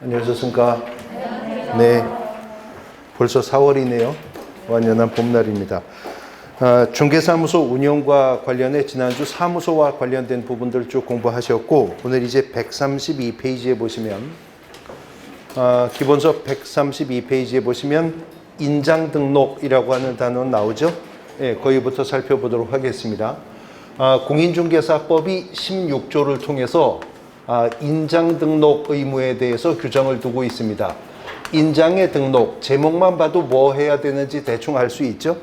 안녕하셨습니까? 네, 벌써 4월이네요. 완연한 봄날입니다. 중개사무소 운영과 관련해 지난주 사무소와 관련된 부분들 쭉 공부하셨고, 오늘 이제 132페이지에 보시면 기본서 132페이지에 보시면 인장 등록이라고 하는 단어 나오죠? 예, 거기부터 살펴보도록 하겠습니다. 공인중개사법이 16조를 통해서 인장 등록 의무에 대해서 규정을 두고 있습니다. 인장의 등록, 제목만 봐도 뭐 해야 되는지 대충 알 수 있죠?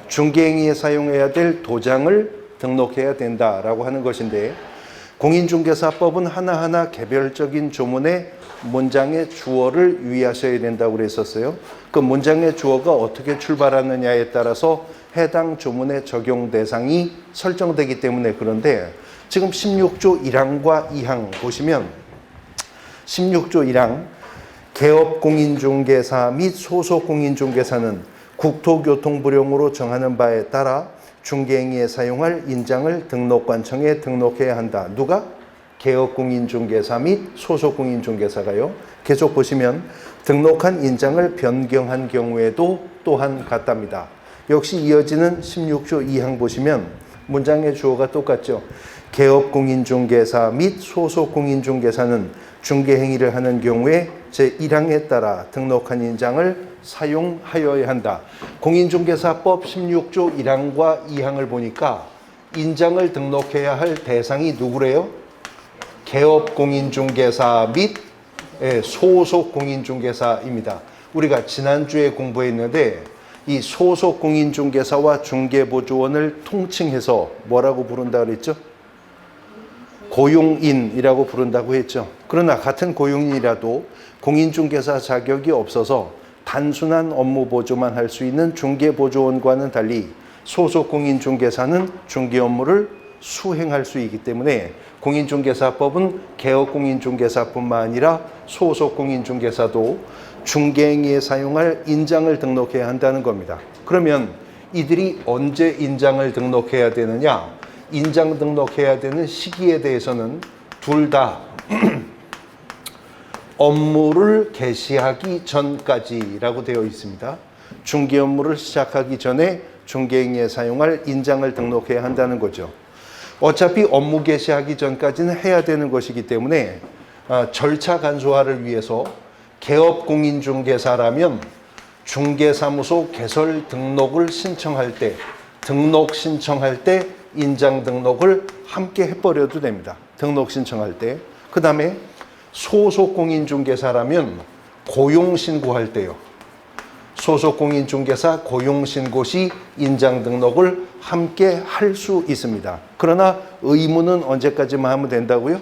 중개행위에 사용해야 될 도장을 등록해야 된다라고 하는 것인데, 공인중개사법은 하나하나 개별적인 조문의 문장의 주어를 유의하셔야 된다고 그랬었어요. 그 문장의 주어가 어떻게 출발하느냐에 따라서 해당 조문의 적용 대상이 설정되기 때문에 그런데, 지금 16조 1항과 2항 보시면 16조 1항 개업공인중개사 및 소속공인중개사는 국토교통부령으로 정하는 바에 따라 중개행위에 사용할 인장을 등록관청에 등록해야 한다. 누가? 개업공인중개사 및 소속공인중개사가요. 계속 보시면 등록한 인장을 변경한 경우에도 또한 같답니다. 역시 이어지는 16조 2항 보시면 문장의 주어가 똑같죠. 개업공인중개사 및 소속공인중개사는 중개행위를 하는 경우에 제1항에 따라 등록한 인장을 사용하여야 한다. 공인중개사법 16조 1항과 2항을 보니까 인장을 등록해야 할 대상이 누구래요? 개업공인중개사 및 소속공인중개사입니다. 우리가 지난주에 공부했는데 이 소속공인중개사와 중개보조원을 통칭해서 뭐라고 부른다 그랬죠? 고용인이라고 부른다고 했죠. 그러나 같은 고용인이라도 공인중개사 자격이 없어서 단순한 업무 보조만 할 수 있는 중개보조원과는 달리 소속공인중개사는 중개 업무를 수행할 수 있기 때문에 공인중개사법은 개업공인중개사뿐만 아니라 소속공인중개사도 중개행위에 사용할 인장을 등록해야 한다는 겁니다. 그러면 이들이 언제 인장을 등록해야 되느냐? 인장 등록해야 되는 시기에 대해서는 둘 다 업무를 개시하기 전까지라고 되어 있습니다. 중개 업무를 시작하기 전에 중개행위에 사용할 인장을 등록해야 한다는 거죠. 어차피 업무 개시하기 전까지는 해야 되는 것이기 때문에 절차 간소화를 위해서 개업공인중개사라면 중개사무소 개설 등록을 신청할 때, 등록 신청할 때 인장 등록을 함께 해버려도 됩니다. 등록 신청할 때. 그 다음에 소속공인중개사라면 고용신고할 때요. 소속공인중개사 고용신고 시 인장 등록을 함께 할 수 있습니다. 그러나 의무는 언제까지만 하면 된다고요?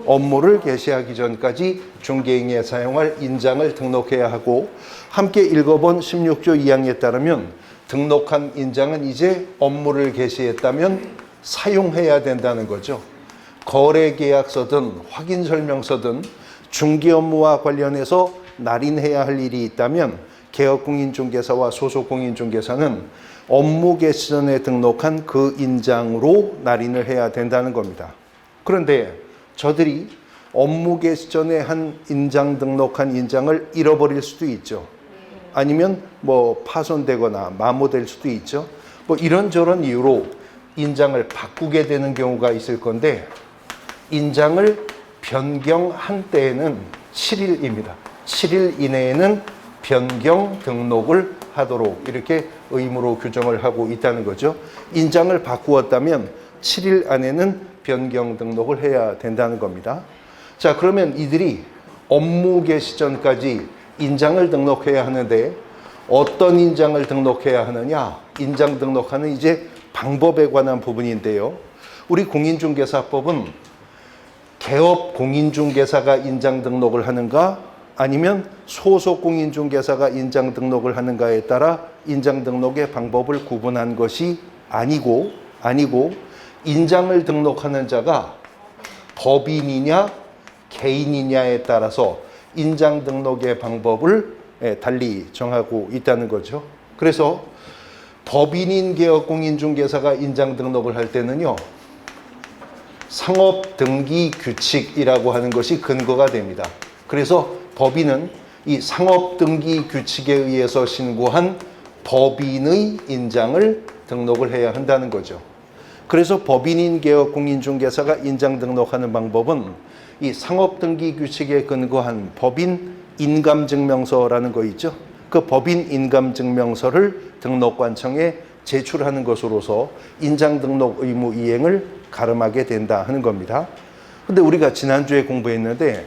업무를 개시하기 전까지 중개행위에 사용할 인장을 등록해야 하고, 함께 읽어본 16조 2항에 따르면 등록한 인장은 이제 업무를 개시했다면 사용해야 된다는 거죠. 거래계약서든 확인설명서든 중개 업무와 관련해서 날인해야 할 일이 있다면 개업공인중개사와 소속공인중개사는 업무 개시 전에 등록한 그 인장으로 날인을 해야 된다는 겁니다. 그런데 저들이 업무 개시 전에 한 인장 등록한 인장을 잃어버릴 수도 있죠. 아니면 뭐 파손되거나 마모될 수도 있죠. 뭐 이런저런 이유로 인장을 바꾸게 되는 경우가 있을 건데, 인장을 변경한 때에는 7일입니다. 7일 이내에는 변경 등록을 하도록 이렇게 의무로 규정을 하고 있다는 거죠. 인장을 바꾸었다면 7일 안에는 변경 등록을 해야 된다는 겁니다. 자, 그러면 이들이 업무 개시 전까지 인장을 등록해야 하는데 어떤 인장을 등록해야 하느냐? 인장 등록하는 이제 방법에 관한 부분인데요. 우리 공인중개사법은 개업공인중개사가 인장 등록을 하는가? 아니면 소속공인중개사가 인장 등록을 하는가에 따라 인장 등록의 방법을 구분한 것이 아니고 인장을 등록하는 자가 법인이냐 개인이냐에 따라서 인장 등록의 방법을 달리 정하고 있다는 거죠. 그래서 법인인 개업공인중개사가 인장 등록을 할 때는요, 상업등기규칙이라고 하는 것이 근거가 됩니다. 그래서 법인은 이 상업등기 규칙에 의해서 신고한 법인의 인장을 등록을 해야 한다는 거죠. 그래서 법인인 개업 공인중개사가 인장 등록하는 방법은 이 상업등기 규칙에 근거한 법인 인감증명서라는 거 있죠. 그 법인 인감증명서를 등록관청에 제출하는 것으로서 인장 등록 의무 이행을 가름하게 된다 하는 겁니다. 근데 우리가 지난주에 공부했는데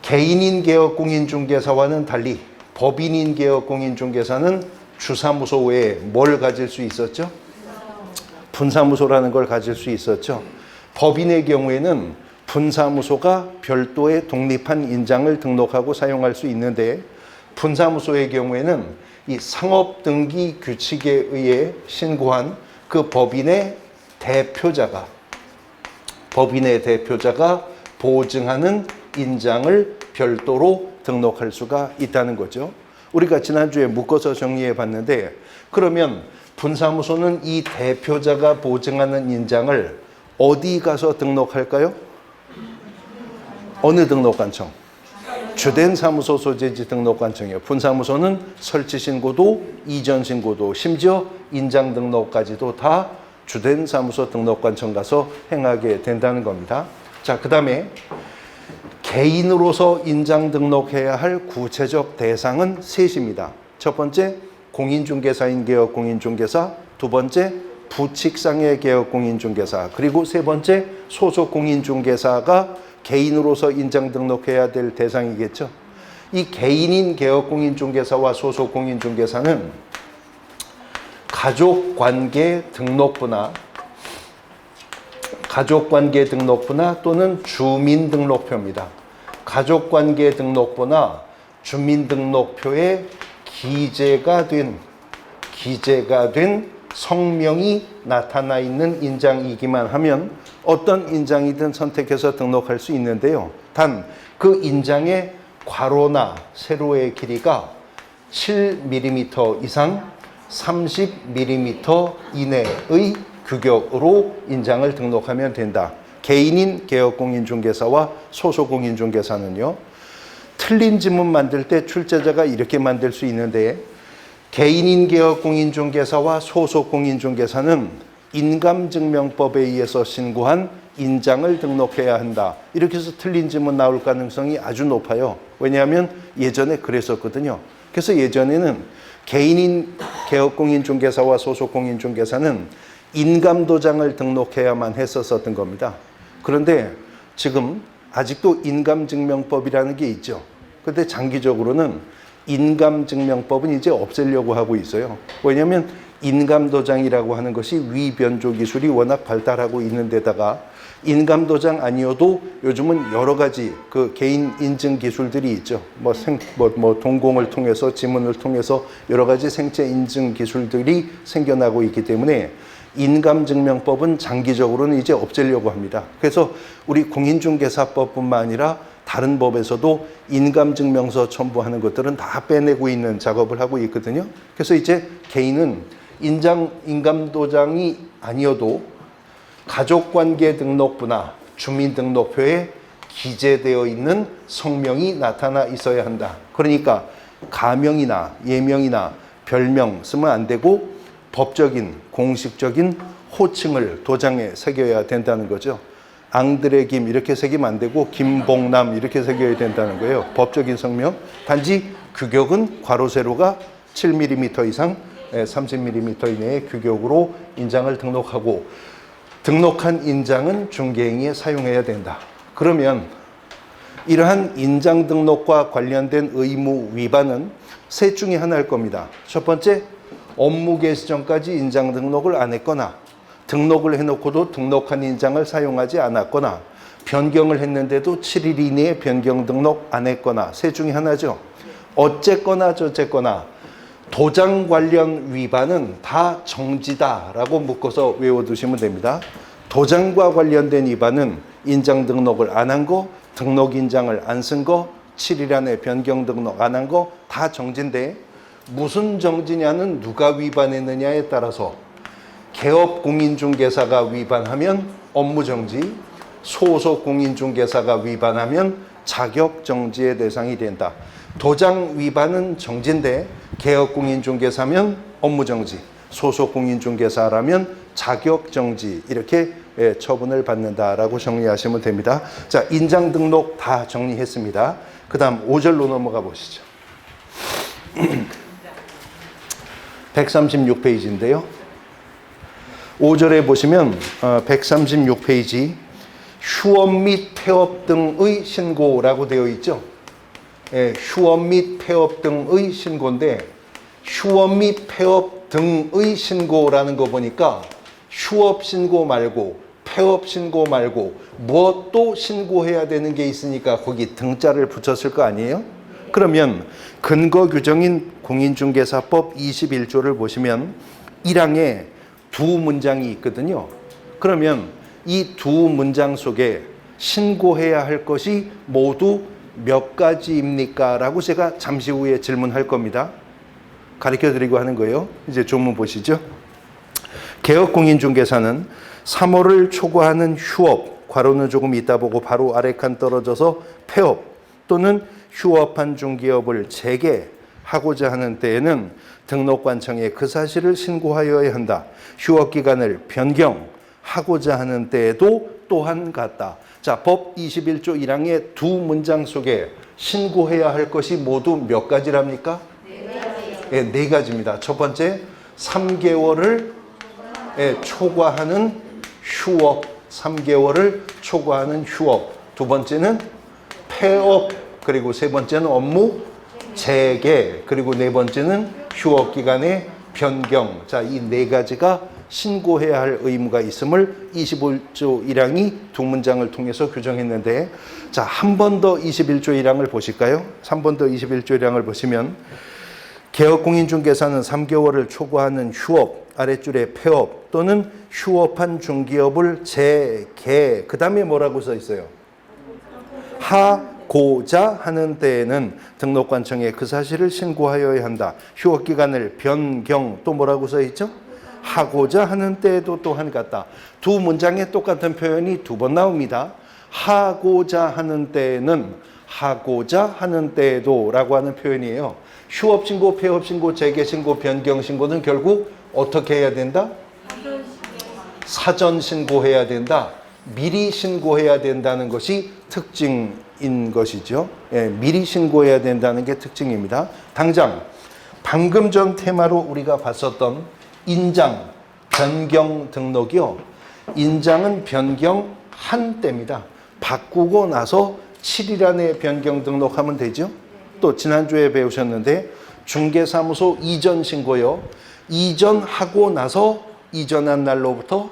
개인인 개업 공인중개사와는 달리 법인인 개업 공인중개사는 주사무소 외에 뭘 가질 수 있었죠? 분사무소라는 걸 가질 수 있었죠. 법인의 경우에는 분사무소가 별도의 독립한 인장을 등록하고 사용할 수 있는데 분사무소의 경우에는 이 상업등기 규칙에 의해 신고한 그 법인의 대표자가 보증하는 인장을 별도로 등록할 수가 있다는 거죠. 우리가 지난주에 묶어서 정리해 봤는데 그러면 분사무소는 이 대표자가 보증하는 인장을 어디 가서 등록할까요? 어느 등록관청? 주된 사무소 소재지 등록관청이에요. 분사무소는 설치 신고도, 이전 신고도, 심지어 인장 등록까지도 다 주된 사무소 등록관청 가서 행하게 된다는 겁니다. 자, 그다음에 개인으로서 인장 등록해야 할 구체적 대상은 셋입니다. 첫 번째, 공인중개사인 개업 공인중개사, 두 번째, 부칙상의 개업 공인중개사, 그리고 세 번째, 소속 공인중개사가 개인으로서 인장 등록해야 될 대상이겠죠. 이 개인인 개업 공인중개사와 소속 공인중개사는 가족관계 등록부나 또는 주민등록표입니다. 가족관계 등록부나 주민등록표에 기재가 된 성명이 나타나 있는 인장이기만 하면 어떤 인장이든 선택해서 등록할 수 있는데요. 단 그 인장의 괄호나 세로의 길이가 7mm 이상 30mm 이내의 규격으로 인장을 등록하면 된다. 개인인 개업공인중개사와 소속공인중개사는요. 틀린 지문 만들 때 출제자가 이렇게 만들 수 있는데 개인인 개업공인중개사와 소속공인중개사는 인감증명법에 의해서 신고한 인장을 등록해야 한다. 이렇게 해서 틀린 지문 나올 가능성이 아주 높아요. 왜냐하면 예전에 그랬었거든요. 그래서 예전에는 개인인 개업공인중개사와 소속공인중개사는 인감도장을 등록해야만 했었던 겁니다. 그런데 지금 아직도 인감증명법이라는 게 있죠. 그런데 장기적으로는 인감증명법은 이제 없애려고 하고 있어요. 왜냐하면 인감도장이라고 하는 것이 위변조 기술이 워낙 발달하고 있는 데다가 인감도장 아니어도 요즘은 여러 가지 그 개인 인증 기술들이 있죠. 동공을 통해서 지문을 통해서 여러 가지 생체 인증 기술들이 생겨나고 있기 때문에 인감증명법은 장기적으로는 이제 없애려고 합니다. 그래서 우리 공인중개사법뿐만 아니라 다른 법에서도 인감증명서 첨부하는 것들은 다 빼내고 있는 작업을 하고 있거든요. 그래서 이제 개인은 인감도장이 아니어도 가족관계 등록부나 주민등록표에 기재되어 있는 성명이 나타나 있어야 한다. 그러니까 가명이나 예명이나 별명 쓰면 안 되고 법적인, 공식적인 호칭을 도장에 새겨야 된다는 거죠. 앙드레 김 이렇게 새기면 안 되고 김봉남 이렇게 새겨야 된다는 거예요. 법적인 성명. 단지 규격은 괄호 세로가 7mm 이상 30mm 이내의 규격으로 인장을 등록하고 등록한 인장은 중개행위에 사용해야 된다. 그러면 이러한 인장 등록과 관련된 의무 위반은 셋 중에 하나일 겁니다. 첫 번째, 업무 개시 전까지 인장 등록을 안 했거나 등록을 해놓고도 등록한 인장을 사용하지 않았거나 변경을 했는데도 7일 이내에 변경 등록 안 했거나 셋 중에 하나죠. 어쨌거나 저쨌거나 도장 관련 위반은 다 정지다라고 묶어서 외워두시면 됩니다. 도장과 관련된 위반은 인장 등록을 안 한 거, 등록 인장을 안 쓴 거, 7일 안에 변경 등록 안 한 거 다 정지인데 무슨 정지냐는 누가 위반했느냐에 따라서 개업 공인중개사가 위반하면 업무 정지, 소속 공인중개사가 위반하면 자격 정지의 대상이 된다. 도장 위반은 정지인데 개업공인중개사면 업무 정지, 소속 공인중개사라면 자격 정지 이렇게 처분을 받는다라고 정리하시면 됩니다. 자, 인장 등록 다 정리했습니다. 그다음 5절로 넘어가 보시죠. 136페이지인데요. 5절에 보시면 136페이지 휴업 및 폐업 등의 신고라고 되어 있죠. 휴업 및 폐업 등의 신고인데 휴업 및 폐업 등의 신고라는 거 보니까 휴업 신고 말고 폐업 신고 말고 무엇도 신고해야 되는 게 있으니까 거기 등자를 붙였을 거 아니에요? 그러면 근거 규정인 공인중개사법 21조를 보시면 1항에 두 문장이 있거든요. 그러면 이 두 문장 속에 신고해야 할 것이 모두 몇 가지입니까? 라고 제가 잠시 후에 질문할 겁니다. 가르쳐 드리고 하는 거예요. 이제 조문 보시죠. 개업공인중개사는 3월을 초과하는 휴업, 괄호는 조금 이따 보고 바로 아래 칸 떨어져서 폐업 또는 휴업한 중개업을 재개하고자 하는 때에는 등록관청에 그 사실을 신고하여야 한다. 휴업기간을 변경하고자 하는 때에도 또한 같다. 자, 법 21조 1항의 두 문장 속에 신고해야 할 것이 모두 몇 가지랍니까? 네 가지입니다. 첫 번째, 3개월을 초과하는 휴업, 3개월을 초과하는 휴업. 두 번째는 폐업, 그리고 세 번째는 업무 재개, 그리고 네 번째는 휴업 기간의 변경. 자, 이 네 가지가 신고해야 할 의무가 있음을 25조 1항이 두 문장을 통해서 규정했는데, 자, 한 번 더 21조 1항을 보실까요? 한 번 더 21조 1항을 보시면 개업공인중개사는 3개월을 초과하는 휴업, 아랫줄에 폐업 또는 휴업한 중개업을 재개, 그 다음에 뭐라고 써 있어요? 하고자 하는 때에는 등록관청에 그 사실을 신고하여야 한다. 휴업기간을 변경, 또 뭐라고 써 있죠? 하고자 하는 때에도 또한 같다. 두 문장에 똑같은 표현이 두 번 나옵니다. 하고자 하는 때에는, 하고자 하는 때에도 라고 하는 표현이에요. 휴업신고, 폐업신고, 재개신고, 변경신고는 결국 어떻게 해야 된다? 사전 신고해야 된다. 미리 신고해야 된다는 것이 특징인 것이죠. 미리 신고해야 된다는 게 특징입니다. 당장 방금 전 테마로 우리가 봤었던 인장, 변경 등록이요. 인장은 변경한 때입니다. 바꾸고 나서 7일 안에 변경 등록하면 되죠. 또 지난주에 배우셨는데 중개사무소 이전 신고요. 이전하고 나서 이전한 날로부터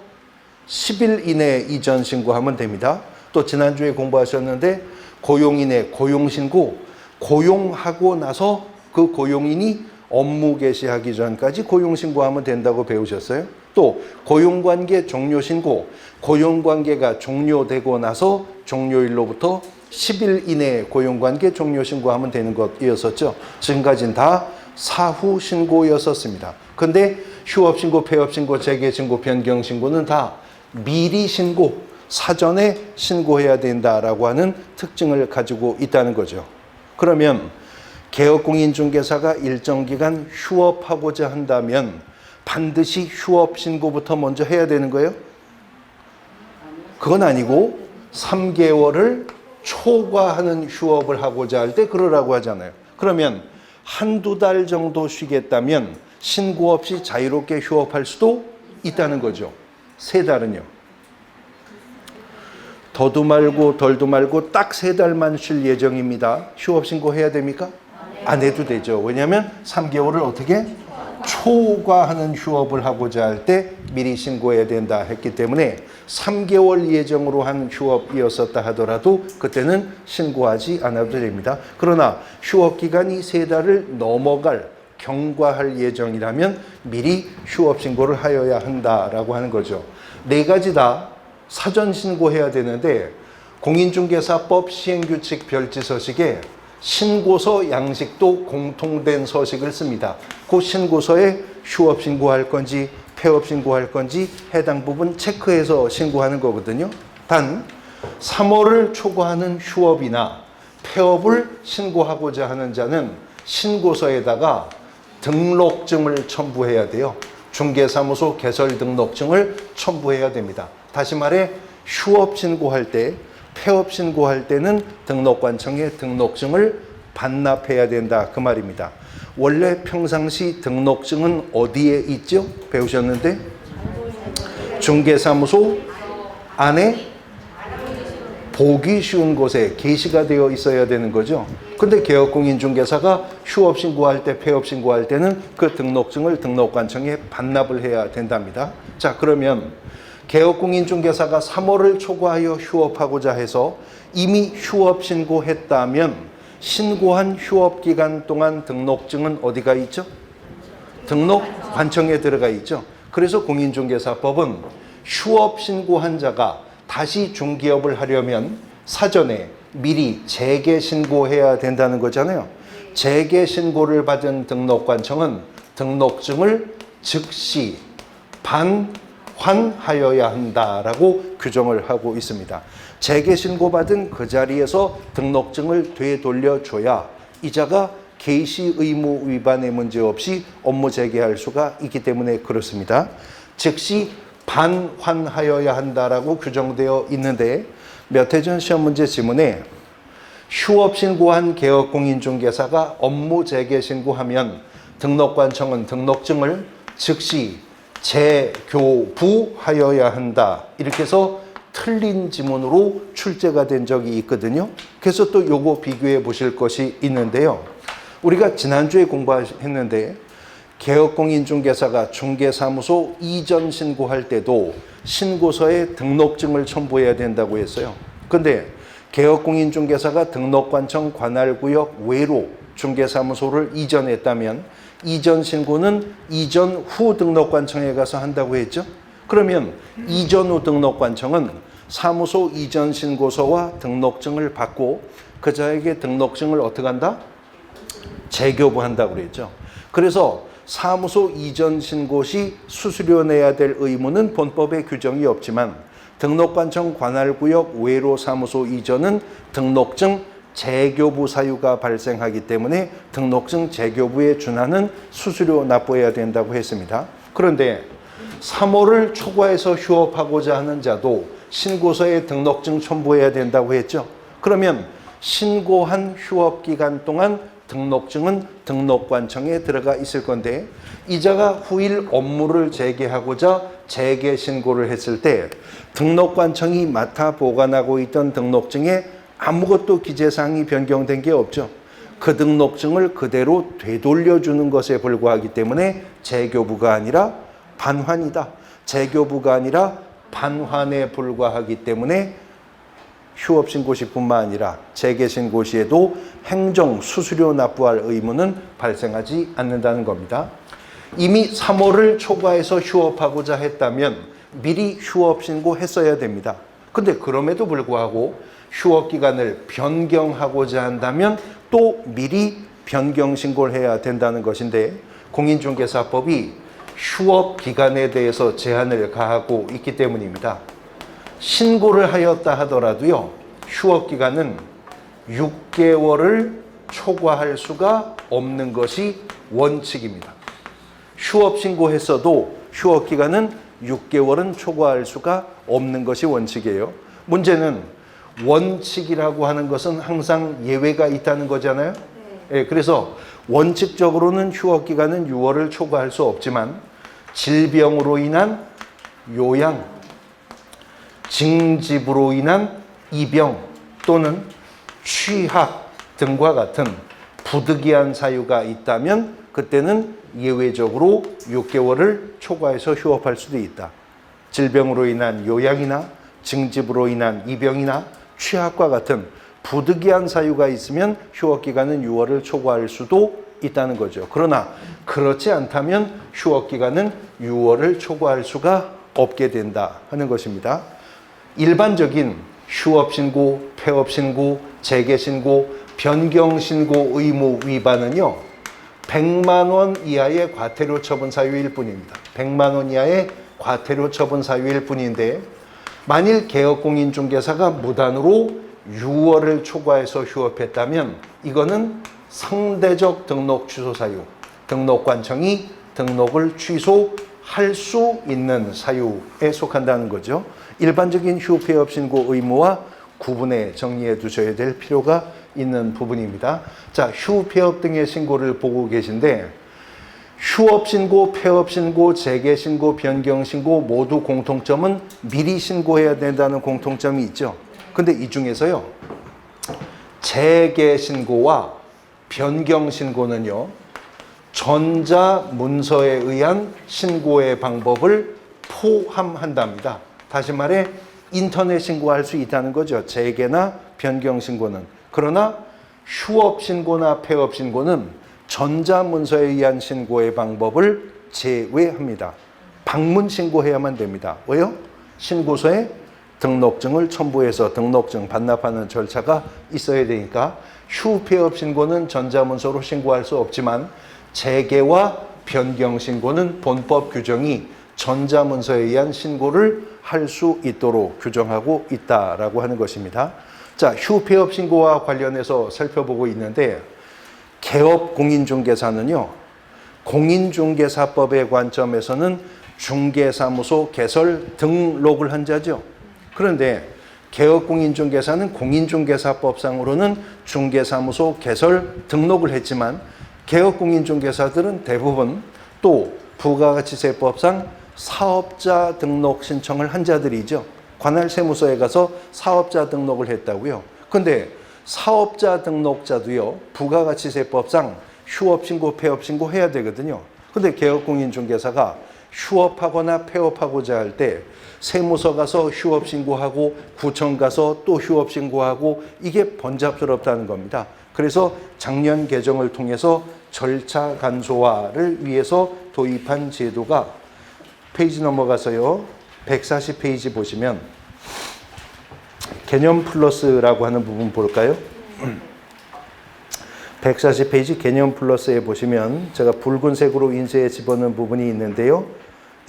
10일 이내에 이전 신고하면 됩니다. 또 지난주에 공부하셨는데 고용인의 고용신고, 고용하고 나서 그 고용인이 업무 개시하기 전까지 고용신고하면 된다고 배우셨어요. 또 고용관계 종료신고, 고용관계가 종료되고 나서 종료일로부터 10일 이내에 고용관계 종료신고하면 되는 것이었었죠. 지금까지는 다 사후 신고였었습니다. 근데 휴업신고, 폐업신고, 재개신고, 변경신고는 다 미리 신고, 사전에 신고해야 된다라고 하는 특징을 가지고 있다는 거죠. 그러면 개업공인중개사가 일정 기간 휴업하고자 한다면 반드시 휴업신고부터 먼저 해야 되는 거예요? 그건 아니고 3개월을 초과하는 휴업을 하고자 할 때 그러라고 하잖아요. 그러면 한두 달 정도 쉬겠다면 신고 없이 자유롭게 휴업할 수도 있다는 거죠. 3달은요. 더도 말고 덜도 말고 딱 3달만 쉴 예정입니다. 휴업 신고해야 됩니까? 안 해도 되죠. 왜냐하면 3개월을 어떻게? 초과하는 휴업을 하고자 할 때 미리 신고해야 된다 했기 때문에 3개월 예정으로 한 휴업이었었다 하더라도 그때는 신고하지 않아도 됩니다. 그러나 휴업 기간이 3달을 넘어갈 경과할 예정이라면 미리 휴업 신고를 하여야 한다라고 하는 거죠. 4가지 다 사전 신고해야 되는데 공인중개사법 시행규칙 별지서식에 신고서 양식도 공통된 서식을 씁니다. 그 신고서에 휴업 신고할 건지 폐업 신고할 건지 해당 부분 체크해서 신고하는 거거든요. 단 3월을 초과하는 휴업이나 폐업을 신고하고자 하는 자는 신고서에다가 등록증을 첨부해야 돼요. 중개사무소 개설 등록증을 첨부해야 됩니다. 다시 말해 휴업 신고할 때, 폐업 신고할 때는 등록관청에 등록증을 반납해야 된다 그 말입니다. 원래 평상시 등록증은 어디에 있죠? 배우셨는데 중개사무소 안에 보기 쉬운 곳에 게시가 되어 있어야 되는 거죠. 근데 개업공인중개사가 휴업 신고할 때, 폐업 신고할 때는 그 등록증을 등록관청에 반납을 해야 된답니다. 자, 그러면 개업공인중개사가 3월을 초과하여 휴업하고자 해서 이미 휴업 신고했다면 신고한 휴업 기간 동안 등록증은 어디가 있죠? 등록관청에 들어가 있죠. 그래서 공인중개사법은 휴업 신고한 자가 다시 중개업을 하려면 사전에 미리 재개 신고해야 된다는 거잖아요. 재개 신고를 받은 등록관청은 등록증을 즉시 반환하여야 한다라고 규정을 하고 있습니다. 재개 신고받은 그 자리에서 등록증을 되돌려줘야 이자가 개시 의무 위반의 문제 없이 업무 재개할 수가 있기 때문에 그렇습니다. 즉시 반환하여야 한다라고 규정되어 있는데 몇 해 전 시험 문제 지문에 휴업 신고한 개업공인중개사가 업무 재개 신고하면 등록관청은 등록증을 즉시 재교부하여야 한다. 이렇게 해서 틀린 지문으로 출제가 된 적이 있거든요. 그래서 또 요거 비교해 보실 것이 있는데요. 우리가 지난주에 공부했는데 개업공인중개사가 중개사무소 이전 신고할 때도 신고서에 등록증을 첨부해야 된다고 했어요. 근데 개업공인중개사가 등록관청 관할구역 외로 중개사무소를 이전했다면 이전 신고는 이전 후 등록관청에 가서 한다고 했죠. 그러면 이전 후 등록관청은 사무소 이전 신고서와 등록증을 받고 그자에게 등록증을 어떻게 한다? 재교부한다고 그랬죠. 그래서 사무소 이전 신고 시 수수료 내야 될 의무는 본법에 규정이 없지만 등록관청 관할구역 외로 사무소 이전은 등록증 재교부 사유가 발생하기 때문에 등록증 재교부에 준하는 수수료 납부해야 된다고 했습니다. 그런데 3월을 초과해서 휴업하고자 하는 자도 신고서에 등록증 첨부해야 된다고 했죠. 그러면 신고한 휴업 기간 동안 등록증은 등록관청에 들어가 있을 건데 이자가 후일 업무를 재개하고자 재개 신고를 했을 때 등록관청이 맡아 보관하고 있던 등록증에 아무것도 기재사항이 변경된 게 없죠. 그 등록증을 그대로 되돌려주는 것에 불과하기 때문에 재교부가 아니라 반환이다. 재교부가 아니라 반환에 불과하기 때문에 휴업신고 시뿐만 아니라 재개신고 시에도 행정 수수료 납부할 의무는 발생하지 않는다는 겁니다. 이미 3월을 초과해서 휴업하고자 했다면 미리 휴업신고했어야 됩니다. 근데 그럼에도 불구하고 휴업기간을 변경하고자 한다면 또 미리 변경신고를 해야 된다는 것인데 공인중개사법이 휴업기간에 대해서 제한을 가하고 있기 때문입니다. 신고를 하였다 하더라도요, 휴업기간은 6개월을 초과할 수가 없는 것이 원칙입니다. 휴업 신고했어도 휴업기간은 6개월은 초과할 수가 없는 것이 원칙이에요. 문제는 원칙이라고 하는 것은 항상 예외가 있다는 거잖아요. 네. 그래서 원칙적으로는 휴업기간은 6월을 초과할 수 없지만 질병으로 인한 요양, 징집으로 인한 입영 또는 취학 등과 같은 부득이한 사유가 있다면 그때는 예외적으로 6개월을 초과해서 휴업할 수도 있다. 질병으로 인한 요양이나 징집으로 인한 입영이나 취학과 같은 부득이한 사유가 있으면 휴업기간은 6월을 초과할 수도 있다는 거죠. 그러나 그렇지 않다면 휴업기간은 6월을 초과할 수가 없게 된다 하는 것입니다. 일반적인 휴업신고, 폐업신고, 재개신고, 변경신고 의무 위반은요 100만 원 이하의 과태료 처분 사유일 뿐입니다. 100만 원 이하의 과태료 처분 사유일 뿐인데 만일 개업공인중개사가 무단으로 6월을 초과해서 휴업했다면 이거는 상대적 등록 취소 사유, 등록관청이 등록을 취소할 수 있는 사유에 속한다는 거죠. 일반적인 휴폐업 신고 의무와 구분해 정리해 두셔야 될 필요가 있는 부분입니다. 자, 휴폐업 등의 신고를 보고 계신데 휴업 신고, 폐업 신고, 재개 신고, 변경 신고 모두 공통점은 미리 신고해야 된다는 공통점이 있죠. 근데 이 중에서요, 재개 신고와 변경 신고는요, 전자문서에 의한 신고의 방법을 포함한답니다. 다시 말해 인터넷 신고할 수 있다는 거죠. 재개나 변경 신고는. 그러나 휴업 신고나 폐업 신고는 전자문서에 의한 신고의 방법을 제외합니다. 방문 신고해야만 됩니다. 왜요? 신고서에 등록증을 첨부해서 등록증 반납하는 절차가 있어야 되니까 휴폐업 신고는 전자문서로 신고할 수 없지만 재개와 변경 신고는 본법 규정이 전자문서에 의한 신고를 할 수 있도록 규정하고 있다라고 하는 것입니다. 자, 휴폐업 신고와 관련해서 살펴보고 있는데 개업 공인중개사는요, 공인중개사법의 관점에서는 중개사무소 개설 등록을 한 자죠. 그런데 개업 공인중개사는 공인중개사법상으로는 중개사무소 개설 등록을 했지만 개업 공인중개사들은 대부분 또 부가가치세법상 사업자 등록 신청을 한 자들이죠. 관할 세무서에 가서 사업자 등록을 했다고요. 근데 사업자 등록자도요, 부가가치세법상 휴업신고, 폐업신고 해야 되거든요. 근데 개업공인중개사가 휴업하거나 폐업하고자 할 때 세무서 가서 휴업신고하고 구청 가서 또 휴업신고하고 이게 번잡스럽다는 겁니다. 그래서 작년 개정을 통해서 절차 간소화를 위해서 도입한 제도가 페이지 넘어가서요, 140페이지 보시면 개념 플러스라고 하는 부분 볼까요? 140페이지 개념 플러스에 보시면 제가 붉은색으로 인쇄해 집어넣은 부분이 있는데요.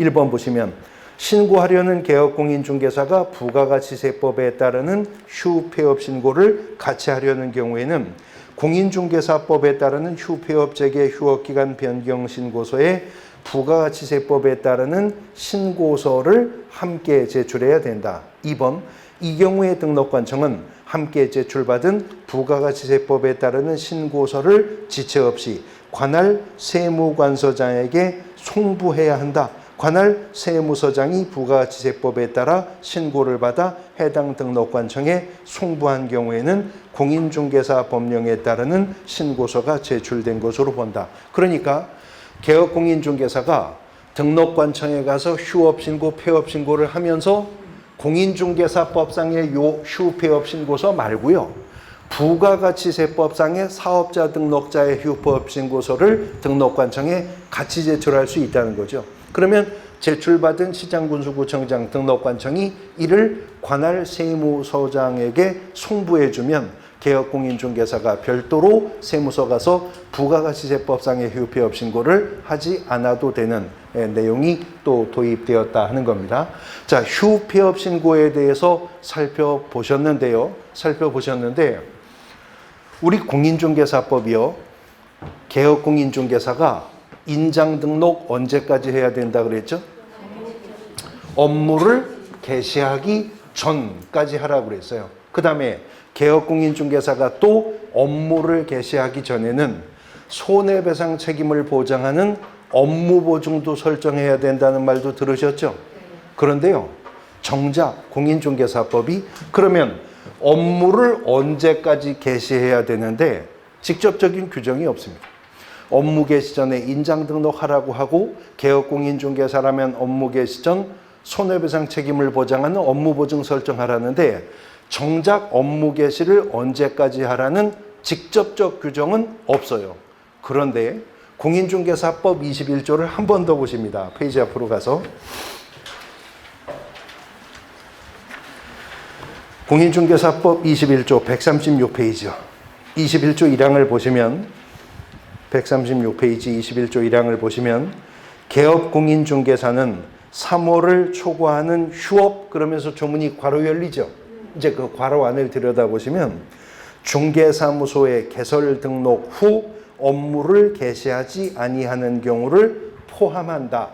1번 보시면 신고하려는 개업공인중개사가 부가가치세법에 따르는 휴폐업 신고를 같이 하려는 경우에는 공인중개사법에 따르는 휴폐업 재개 휴업기간 변경 신고서에 부가가치세법에 따르는 신고서를 함께 제출해야 된다. 2번, 이 경우에 등록관청은 함께 제출받은 부가가치세법에 따르는 신고서를 지체 없이 관할 세무관서장에게 송부해야 한다. 관할 세무서장이 부가가치세법에 따라 신고를 받아 해당 등록관청에 송부한 경우에는 공인중개사 법령에 따르는 신고서가 제출된 것으로 본다. 그러니까 개업공인중개사가 등록관청에 가서 휴업신고, 폐업신고를 하면서 공인중개사법상의 요 휴폐업신고서 말고요, 부가가치세법상의 사업자 등록자의 휴폐업신고서를 등록관청에 같이 제출할 수 있다는 거죠. 그러면 제출받은 시장군수구청장 등록관청이 이를 관할 세무서장에게 송부해주면 개업공인중개사가 별도로 세무서 가서 부가가치세법상의 휴폐업 신고를 하지 않아도 되는 내용이 또 도입되었다 하는 겁니다. 자, 휴폐업 신고에 대해서 살펴보셨는데 우리 공인중개사법이요, 개업공인중개사가 인장 등록 언제까지 해야 된다 그랬죠? 업무를 개시하기 전까지 하라고 그랬어요. 그 다음에 개업공인중개사가 또 업무를 개시하기 전에는 손해배상 책임을 보장하는 업무보증도 설정해야 된다는 말도 들으셨죠? 그런데요, 정작 공인중개사법이 그러면 업무를 언제까지 개시해야 되는데 직접적인 규정이 없습니다. 업무 개시 전에 인장 등록하라고 하고 개업공인중개사라면 업무 개시 전 손해배상 책임을 보장하는 업무보증 설정하라는데 정작 업무 개시를 언제까지 하라는 직접적 규정은 없어요. 그런데 공인중개사법 21조를 한 번 더 보십니다. 페이지 앞으로 가서 공인중개사법 21조 136페이지요. 21조 1항을 보시면 136페이지 21조 1항을 보시면 개업공인중개사는 3월을 초과하는 휴업 그러면서 조문이 괄호 열리죠. 이제 그 괄호 안을 들여다보시면 중개사무소에 개설 등록 후 업무를 개시하지 아니하는 경우를 포함한다.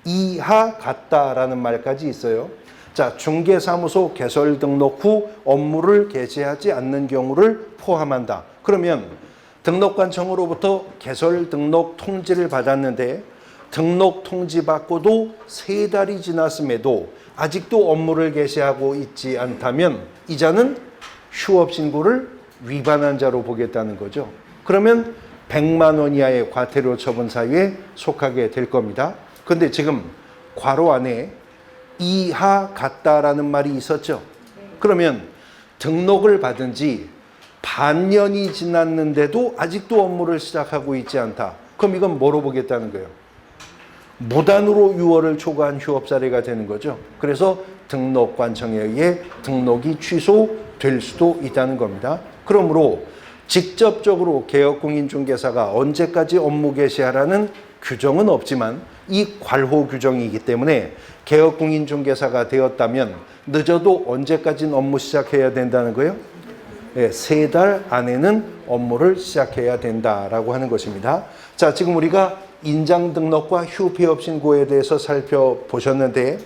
이하 같다라는 말까지 있어요. 자, 중개사무소 개설 등록 후 업무를 개시하지 않는 경우를 포함한다. 그러면 등록관청으로부터 개설 등록 통지를 받았는데 등록 통지 받고도 3달이 지났음에도 아직도 업무를 개시하고 있지 않다면 이자는 휴업 신고를 위반한 자로 보겠다는 거죠. 그러면 100만 원 이하의 과태료 처분 사유에 속하게 될 겁니다. 그런데 지금 괄호 안에 이하 같다라는 말이 있었죠. 그러면 등록을 받은 지 반년이 지났는데도 아직도 업무를 시작하고 있지 않다. 그럼 이건 뭐로 보겠다는 거예요? 무단으로 6월을 초과한 휴업 사례가 되는 거죠. 그래서 등록관청에 의해 등록이 취소될 수도 있다는 겁니다. 그러므로 직접적으로 개업공인중개사가 언제까지 업무 개시하라는 규정은 없지만 이 괄호 규정이기 때문에 개업공인중개사가 되었다면 늦어도 언제까지는 업무 시작해야 된다는 거예요? 네, 3달 안에는 업무를 시작해야 된다라고 하는 것입니다. 자, 지금 우리가 인장 등록과 휴폐업 신고에 대해서 살펴보셨는데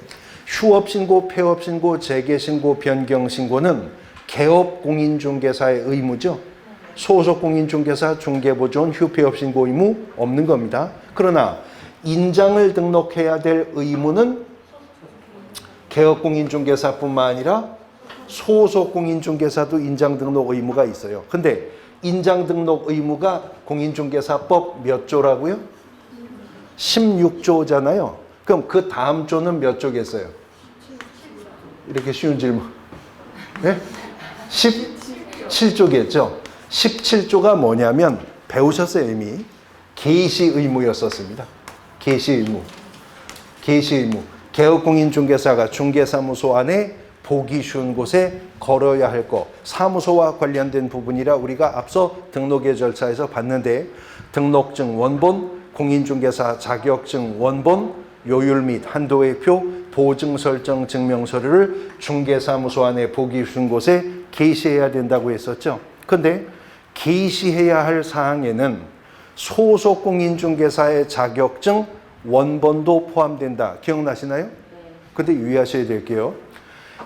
휴업 신고, 폐업 신고, 재개 신고, 변경 신고는 개업 공인중개사의 의무죠. 소속 공인중개사, 중개보조원, 휴폐업 신고 의무 없는 겁니다. 그러나 인장을 등록해야 될 의무는 개업 공인중개사뿐만 아니라 소속 공인중개사도 인장 등록 의무가 있어요. 근데 인장 등록 의무가 공인중개사법 몇 조라고요? 16조잖아요. 그럼 그 다음 조는 몇 조겠어요? 이렇게 쉬운 질문. 네? 17조겠죠. 17조가 뭐냐면 배우셨어요 이미. 개시 의무였었습니다. 개시 의무. 개시 의무. 개업공인중개사가 중개사무소 안에 보기 쉬운 곳에 걸어야 할 것, 사무소와 관련된 부분이라 우리가 앞서 등록의 절차에서 봤는데 등록증 원본, 공인중개사 자격증 원본, 요율 및 한도의 표, 보증 설정 증명서류를 중개사무소 안에 보기 쉬운 곳에 게시해야 된다고 했었죠. 근데 게시해야 할 사항에는 소속 공인중개사의 자격증 원본도 포함된다. 기억나시나요? 근데 유의하셔야 될게요.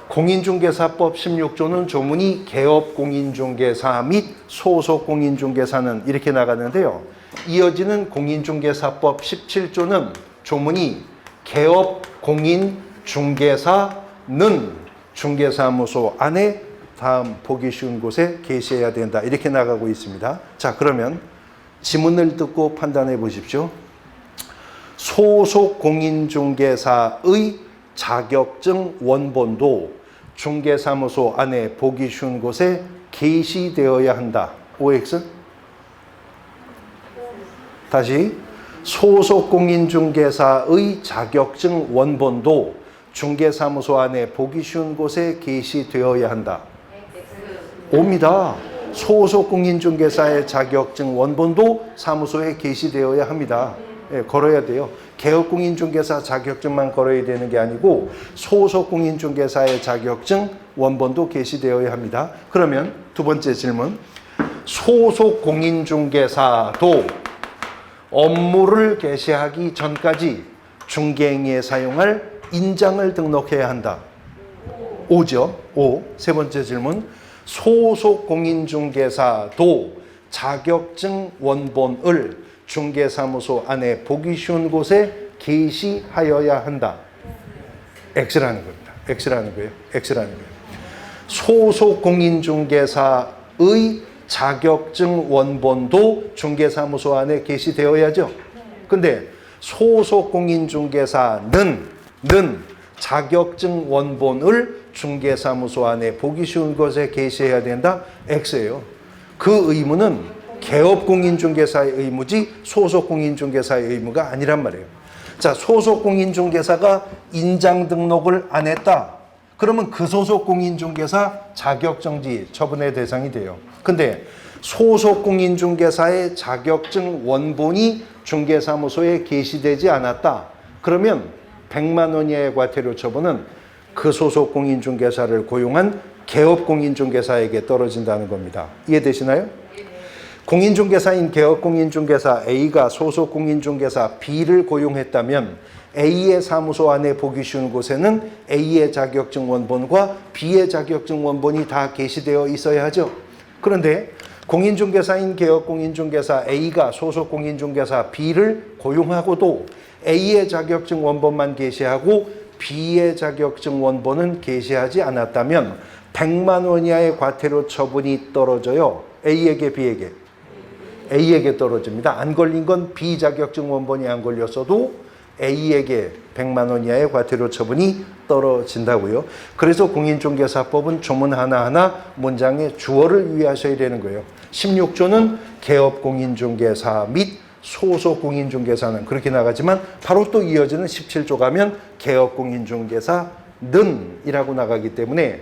공인중개사법 16조는 조문이 개업공인중개사 및 소속공인중개사는 이렇게 나가는데요. 이어지는 공인중개사법 17조는 조문이 개업공인중개사는 중개사무소 안에 다음 보기 쉬운 곳에 게시해야 된다. 이렇게 나가고 있습니다. 자, 그러면 지문을 듣고 판단해 보십시오. 소속공인중개사의 자격증 원본도 중개사무소 안에 보기 쉬운 곳에 게시되어야 한다. OX? 다시 소속공인중개사의 자격증 원본도 중개사무소 안에 보기 쉬운 곳에 게시되어야 한다. 옵니다. 소속공인중개사의 자격증 원본도 사무소에 게시되어야 합니다. 예, 걸어야 돼요. 개업공인중개사 자격증만 걸어야 되는 게 아니고 소속공인중개사의 자격증 원본도 게시되어야 합니다. 그러면 두 번째 질문. 소속공인중개사도 업무를 개시하기 전까지 중개행위에 사용할 인장을 등록해야 한다. 오죠. 오. 세 번째 질문. 소속공인중개사도 자격증 원본을 중개사무소 안에 보기 쉬운 곳에 게시하여야 한다. X라는 겁니다. X라는 거예요. X라는 거예요. 소속공인중개사의 자격증 원본도 중개사무소 안에 게시되어야죠. 근데 소속공인중개사는 자격증 원본을 중개사무소 안에 보기 쉬운 곳에 게시해야 된다. X예요. 그 의무는 개업공인중개사의 의무지 소속공인중개사의 의무가 아니란 말이에요. 자, 소속공인중개사가 인장 등록을 안 했다. 그러면 그 소속공인중개사 자격정지 처분의 대상이 돼요. 근데 소속공인중개사의 자격증 원본이 중개사무소에 게시되지 않았다. 그러면 100만 원 이하의 과태료 처분은 그 소속공인중개사를 고용한 개업공인중개사에게 떨어진다는 겁니다. 이해되시나요? 공인중개사인 개업공인중개사 A가 소속공인중개사 B를 고용했다면 A의 사무소 안에 보기 쉬운 곳에는 A의 자격증 원본과 B의 자격증 원본이 다 게시되어 있어야 하죠. 그런데 공인중개사인 개업공인중개사 A가 소속공인중개사 B를 고용하고도 A의 자격증 원본만 게시하고 B의 자격증 원본은 게시하지 않았다면 100만 원 이하의 과태료 처분이 떨어져요. A에게 B에게? A에게 떨어집니다. 안 걸린 건 B 자격증 원본이 안 걸렸어도 A에게 100만 원 이하의 과태료 처분이 떨어진다고요. 그래서 공인중개사법은 조문 하나하나 문장의 주어를 유의하셔야 되는 거예요. 16조는 개업공인중개사 및 소속공인중개사는 그렇게 나가지만 바로 또 이어지는 17조 가면 개업공인중개사는 이라고 나가기 때문에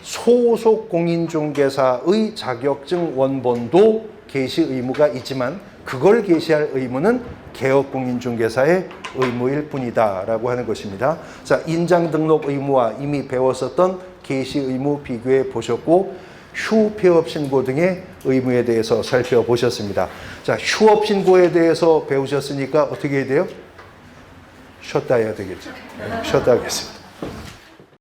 소속공인중개사의 자격증 원본도 게시 의무가 있지만 그걸 게시할 의무는 개업공인중개사의 의무일 뿐이다 라고 하는 것입니다. 자, 인장등록 의무와 이미 배웠었던 게시 의무 비교해 보셨고 휴폐업신고 등의 의무에 대해서 살펴보셨습니다. 자, 휴업신고에 대해서 배우셨으니까 어떻게 해야 돼요? 쉬었다 해야 되겠죠. 쉬었다 하겠습니다.